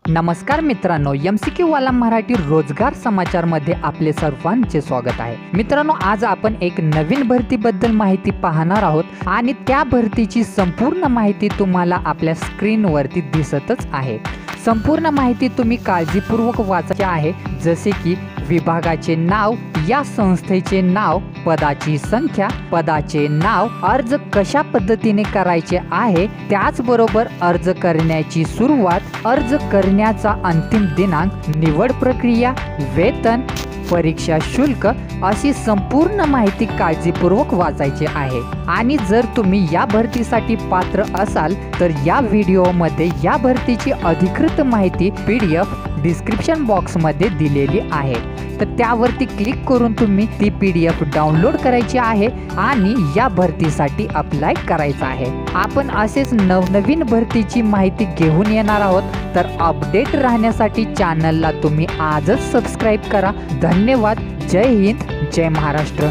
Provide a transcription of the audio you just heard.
नमस्कार मित्रांनो, MCQ वाला मराठी रोजगार समाचार मध्ये आपले सर्वांचे स्वागत आहे। मित्रांनो, आज आपण एक नवीन भरतीबद्दल माहिती पाहणार आहोत आणि त्या भरतीची संपूर्ण माहिती तुम्हाला आपल्या स्क्रीनवरती दिसतच आहे। संपूर्ण माहिती तुम्ही काळजीपूर्वक वाचायची आहे, जसे की विभागाचे नाव, या संस्थेचे नाव, पदाची संख्या, पदाचे नाव, अर्ज कशा पद्धतीने करायचे आहे, त्याचबरोबर अर्ज करण्याची सुरुवात, अर्ज करण्याचा अंतिम दिनांक, निवड प्रक्रिया, वेतन, परीक्षा शुल्क अशी संपूर्ण माहिती काळजीपूर्वक वाचायची आहे। आणि जर तुम्ही या भरतीसाठी पात्र असाल तर या व्हिडिओमध्ये या भरतीची अधिकृत माहिती PDF डिस्क्रिप्शन बॉक्स मध्ये दिलेली आहे, तर त्यावरती क्लिक करून तुम्ही ती PDF डाउनलोड करायची आहे आणि या भरतीसाठी अप्लाय करायचा आहे। आपण असेच नवनवीन भरतीची माहिती घेऊन येणार आहोत, तर अपडेट राहण्यासाठी चॅनलला तुम्ही आजच सबस्क्राइब करा। धन्यवाद। जय हिंद, जय महाराष्ट्र।